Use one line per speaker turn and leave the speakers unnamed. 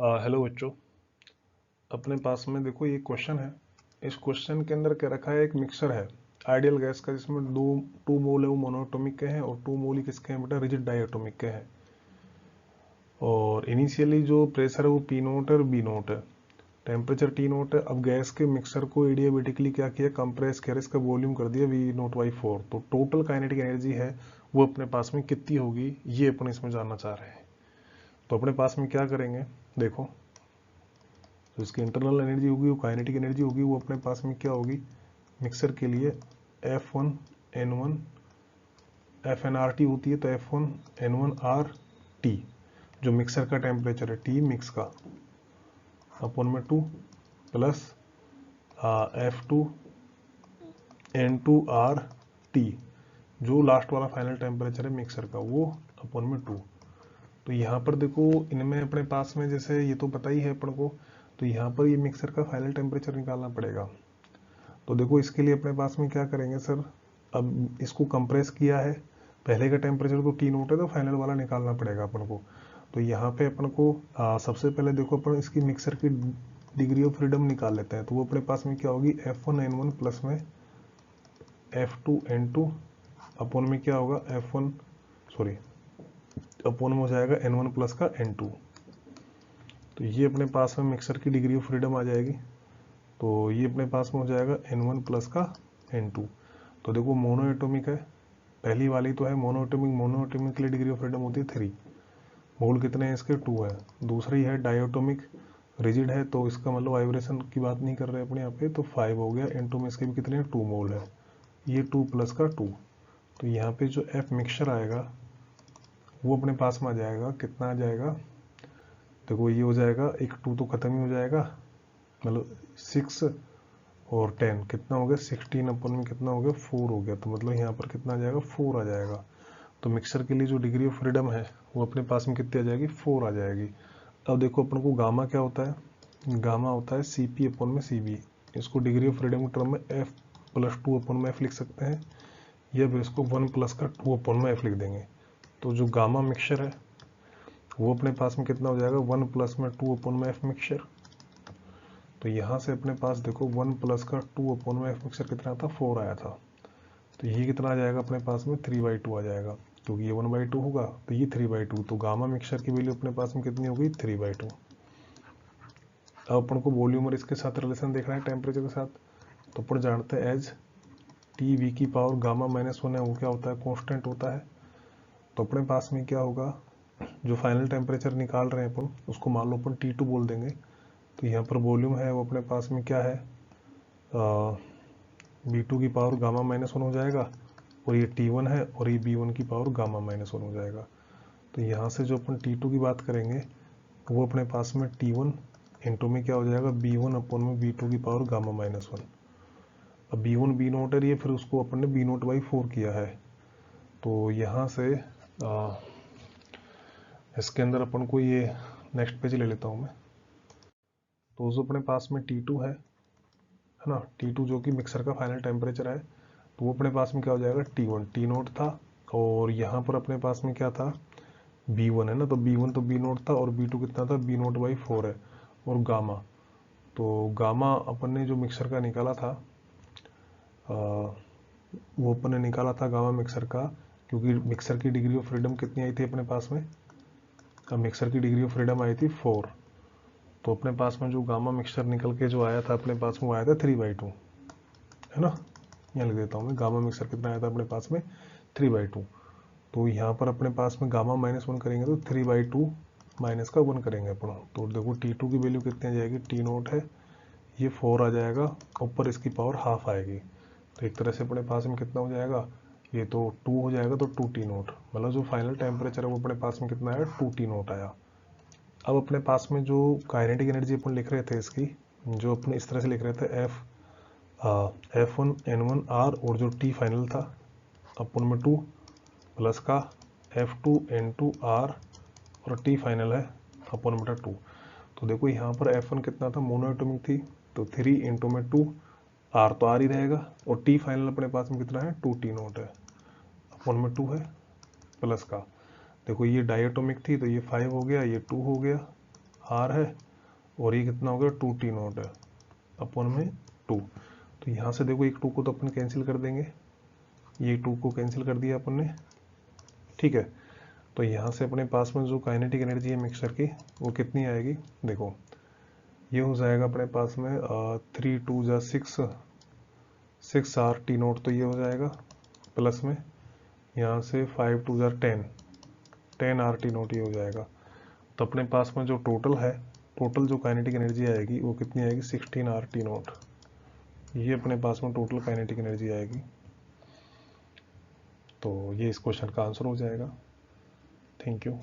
Hello बच्चों। अपने पास में देखो ये क्वेश्चन है। इस क्वेश्चन के अंदर क्या रखा है, एक मिक्सर है आइडियल गैस का, जिसमें टू मोल है वो मोनोएटॉमिक के हैं और 2 मोल ही किसके हैं बेटा, रिजिड डायटोमिक के हैं। और इनिशियली जो प्रेशर है वो पी नोट है और बी नोट है, टेम्परेचर टी नोट है। अब गैस के मिक्सर को एडियाबेटिकली क्या किया, कंप्रेस किया, इसका वॉल्यूम कर दिया वी नोट बाई 4। तो टोटल काइनेटिक एनर्जी है वो अपने पास में कितनी होगी, ये अपन इसमें जानना चाह रहे हैं। तो अपने पास में क्या करेंगे, देखो तो इसकी इंटरनल एनर्जी होगी, वो काइनेटिक एनर्जी होगी, वो अपने पास में क्या होगी मिक्सर के लिए, F1 N1 FnRT होती है, तो F1 N1 RT जो मिक्सर का टेम्परेचर है, T मिक्स का, अपन में 2 प्लस F2 N2 RT जो लास्ट वाला फाइनल टेम्परेचर है मिक्सर का, वो अपन में 2। तो यहाँ पर देखो इनमें अपने पास में जैसे ये तो पता ही है अपन को, तो यहाँ पर ये मिक्सर का फाइनल टेम्परेचर निकालना पड़ेगा। तो देखो इसके लिए अपने पास में क्या करेंगे सर, अब इसको कंप्रेस किया है, पहले का टेम्परेचर तो टी नोट है, तो फाइनल वाला निकालना पड़ेगा अपन को। तो यहाँ पे अपन को सबसे पहले देखो अपन इसकी मिक्सर की डिग्री ऑफ फ्रीडम निकाल लेते हैं। तो वो अपने पास में क्या होगी, F1 N1 प्लस में F2 N2 अपन में क्या होगा F1 सॉरी अपन में हो जाएगा N1 प्लस का N2। तो ये अपने पास में मिक्सर की डिग्री ऑफ फ्रीडम आ जाएगी। तो ये अपने पास में हो जाएगा N1 प्लस का N2। तो देखो मोनो एटोमिक है, पहली वाली तो है मोनो एटोमिक, मोनो एटोमिक के लिए डिग्री ऑफ फ्रीडम होती है 3, मोल कितने हैं इसके 2 है। दूसरी है डायटोमिक, रिजिड है, तो इसका मतलब वाइब्रेशन की बात नहीं कर रहे अपने यहाँ पे, तो 5 हो गया। N2 में इसके भी कितने हैं, 2 मोल है, ये 2 प्लस का 2। तो यहाँ पे जो F मिक्सचर आएगा वो अपने पास में आ जाएगा, कितना आ जाएगा, देखो ये हो जाएगा, एक 2 तो खत्म ही हो जाएगा, मतलब 6 और 10 कितना हो गया 16, अपन में कितना हो गया 4 हो गया। तो मतलब यहाँ पर कितना आ जाएगा 4 आ जाएगा। तो मिक्सर के लिए जो डिग्री ऑफ फ्रीडम है वो अपने पास में कितनी आ जाएगी, 4 आ जाएगी। अब देखो अपन को गामा क्या होता है, गामा होता है CP अपन में CB। इसको डिग्री ऑफ फ्रीडम के टर्म में F प्लस 2 अपन में F लिख सकते हैं, या फिर इसको 1 प्लस का 2 अपन में F लिख देंगे। तो जो गामा मिक्सचर है वो अपने पास में कितना हो जाएगा, 1 प्लस में 2 अपन में F मिक्सचर। तो यहाँ से अपने पास देखो 1 प्लस का 2 अपन में F मिक्सचर कितना था, 4 आया था। तो ये कितना आ जाएगा अपने पास में 3/2 आ जाएगा, क्योंकि ये 1/2 होगा तो ये 3/2। तो गामा मिक्सचर की वैल्यू अपने पास में कितनी होगी, 3/2। अब अपन को वॉल्यूम और इसके साथ रिलेशन देखना है टेम्परेचर के साथ। तो अपन जानते हैं एज TV की पावर गामा -1 है, वो क्या होता है, कॉन्स्टेंट होता है। तो अपने पास में क्या होगा, जो फाइनल टेम्परेचर निकाल रहे हैं अपन उसको मान लो अपन T2 बोल देंगे। तो यहाँ पर वॉल्यूम है वो अपने पास में क्या है, B2 की पावर गामा -1 हो जाएगा, और ये T1 है, और ये B1 की पावर गामा -1 हो जाएगा। तो यहाँ से जो अपन T2 की बात करेंगे वो अपने पास में T1 इंटू में क्या हो जाएगा, B1 अपन में B2 की पावर गामा -1। अब B1 B नोट है, फिर उसको अपन ने B नोट बाई 4 किया है। तो यहाँ से इसके अंदर अपन को ये नेक्स्ट पेज ले लेता हूँ मैं। तो जो अपने पास में T2 है ना, T2 जो कि मिक्सर का फाइनल टेम्परेचर है, तो वो अपने पास में क्या हो जाएगा, T1 T नोट था, और यहाँ पर अपने पास में क्या था, B1 है ना, तो B1 तो B नोट था, और B2 कितना था, B नोट बाई 4 है, और गामा, तो गामा अपन ने जो मिक्सर का निकाला था वो अपन ने निकाला था गामा मिक्सर का, क्योंकि मिक्सर की डिग्री ऑफ फ्रीडम कितनी आई थी अपने पास में, मिक्सर की डिग्री ऑफ फ्रीडम आई थी 4। तो अपने पास में जो गामा मिक्सचर निकल के जो आया था अपने पास में वो आया था 3/2, है ना। यहाँ लिख देता हूँ मैं, गामा मिक्सचर कितना आया था अपने पास में 3/2। तो यहाँ पर अपने पास में गामा -1 करेंगे तो 3/2 माइनस का 1 करेंगे अपन। तो देखो T2 की वैल्यू कितनी आ जाएगी, T नोट है ये 4 आ जाएगा, ऊपर इसकी पावर हाफ आएगी। तो एक तरह से अपने पास में कितना हो जाएगा, ये तो 2 हो जाएगा, तो 2T नोट, मतलब जो फाइनल टेम्परेचर है वो अपने पास में कितना आया, 2T नोट आया। अब अपने पास में जो काइनेटिक एनर्जी अपन लिख रहे थे इसकी, जो अपने इस तरह से लिख रहे थे F1 N1 R, और जो T फाइनल था अपन में 2 प्लस का F2 N2 R, और T फाइनल है अपन बटा 2। तो देखो यहाँ पर F1 कितना था, मोनोएटोमिक थी, तो 3 इंटू में 2, R तो R ही रहेगा, और T फाइनल अपने पास में कितना है, 2T नोट है, अपन में 2 है, प्लस का देखो ये डायटोमिक थी तो ये 5 हो गया, ये 2 हो गया, आर है और ये कितना हो गया 2T0 है अपन में 2। तो यहाँ से देखो एक 2 को तो अपन कैंसिल कर देंगे, ये 2 को कैंसिल कर दिया अपन ने, ठीक है। तो यहाँ से अपने पास में जो काइनेटिक एनर्जी है मिक्सचर की वो कितनी आएगी, देखो ये हो जाएगा अपने पास में 3 2 जा 6 RT0, तो ये हो जाएगा प्लस में यहाँ से 5 2 जा 10 RT0 ये हो जाएगा। तो अपने पास में जो टोटल है, टोटल जो काइनेटिक एनर्जी आएगी वो कितनी आएगी 16 RT0, ये अपने पास में टोटल काइनेटिक एनर्जी आएगी। तो ये इस क्वेश्चन का आंसर हो जाएगा। Thank you.